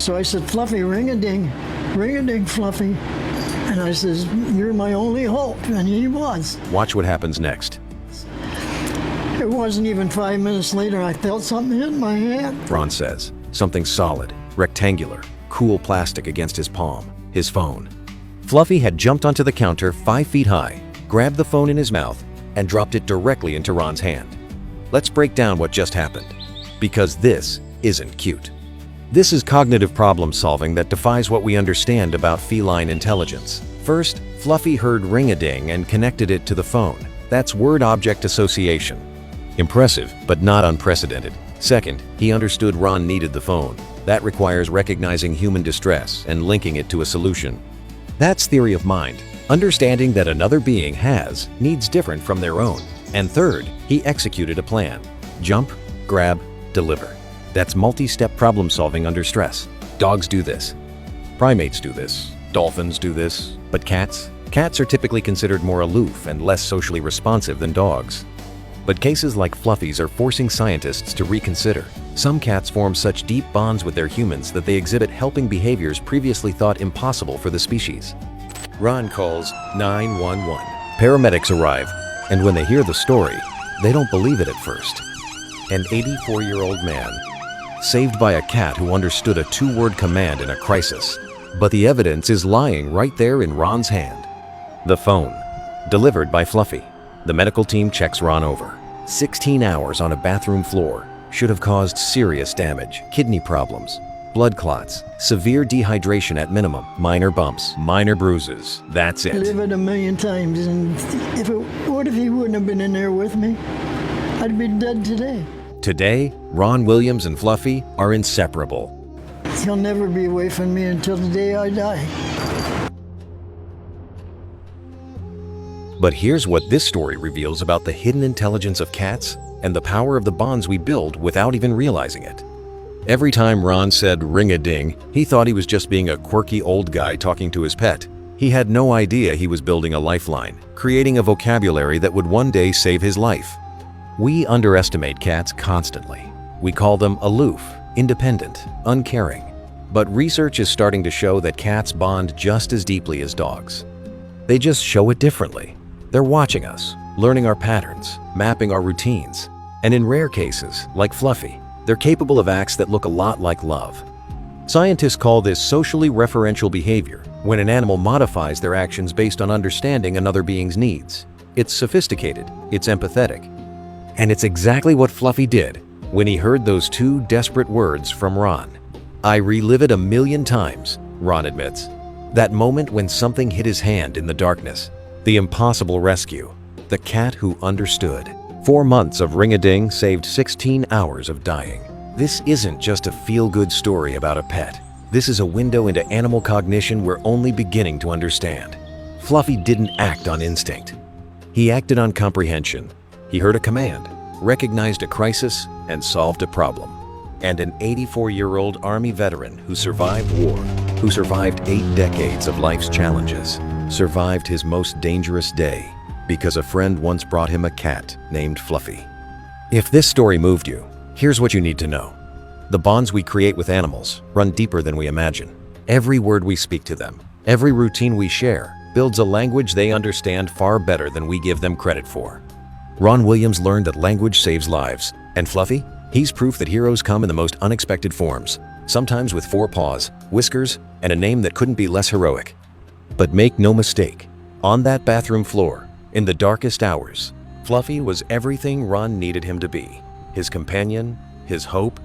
So I said, Fluffy, ring-a-ding, Fluffy. And I says, you're my only hope. And he was. Watch what happens next. It wasn't even 5 minutes later, I felt something hit my hand. Ron says, something solid, rectangular, cool plastic against his palm, his phone. Fluffy had jumped onto the counter 5 feet high, grabbed the phone in his mouth, and dropped it directly into Ron's hand. Let's break down what just happened, because this isn't cute. This is cognitive problem solving that defies what we understand about feline intelligence. First, Fluffy heard ring-a-ding and connected it to the phone. That's word-object association. Impressive, but not unprecedented. Second, he understood Ron needed the phone. That requires recognizing human distress and linking it to a solution. That's theory of mind, understanding that another being has needs different from their own. And third, he executed a plan. Jump, grab, deliver. That's multi-step problem solving under stress. Dogs do this. Primates do this. Dolphins do this. But cats? Cats are typically considered more aloof and less socially responsive than dogs. But cases like Fluffy's are forcing scientists to reconsider. Some cats form such deep bonds with their humans that they exhibit helping behaviors previously thought impossible for the species. Ron calls 911. Paramedics arrive, and when they hear the story, they don't believe it at first. An 84-year-old man, saved by a cat who understood a 2-word command in a crisis. But the evidence is lying right there in Ron's hand. The phone, delivered by Fluffy. The medical team checks Ron over. 16 hours on a bathroom floor should have caused serious damage, kidney problems, blood clots, severe dehydration at minimum, minor bumps, minor bruises. That's it. Live it a million times, and what if he wouldn't have been in there with me? I'd be dead today. Today, Ron Williams and Fluffy are inseparable. He'll never be away from me until the day I die. But here's what this story reveals about the hidden intelligence of cats and the power of the bonds we build without even realizing it. Every time Ron said ring-a-ding, he thought he was just being a quirky old guy talking to his pet. He had no idea he was building a lifeline, creating a vocabulary that would one day save his life. We underestimate cats constantly. We call them aloof, independent, uncaring. But research is starting to show that cats bond just as deeply as dogs. They just show it differently. They're watching us, learning our patterns, mapping our routines. And in rare cases, like Fluffy, they're capable of acts that look a lot like love. Scientists call this socially referential behavior, when an animal modifies their actions based on understanding another being's needs. It's sophisticated, it's empathetic. And it's exactly what Fluffy did when he heard those 2 desperate words from Ron. I relive it a million times, Ron admits. That moment when something hit his hand in the darkness. The impossible rescue. The cat who understood. 4 months of ring-a-ding saved 16 hours of dying. This isn't just a feel-good story about a pet. This is a window into animal cognition we're only beginning to understand. Fluffy didn't act on instinct. He acted on comprehension. He heard a command, recognized a crisis, and solved a problem. And an 84-year-old Army veteran who survived war, who survived 8 decades of life's challenges, survived his most dangerous day because a friend once brought him a cat named Fluffy. If this story moved you, here's what you need to know. The bonds we create with animals run deeper than we imagine. Every word we speak to them, every routine we share, builds a language they understand far better than we give them credit for. Ron Williams learned that language saves lives, and Fluffy? He's proof that heroes come in the most unexpected forms, sometimes with 4 paws, whiskers, and a name that couldn't be less heroic. But make no mistake, on that bathroom floor, in the darkest hours, Fluffy was everything Ron needed him to be. His companion, his hope,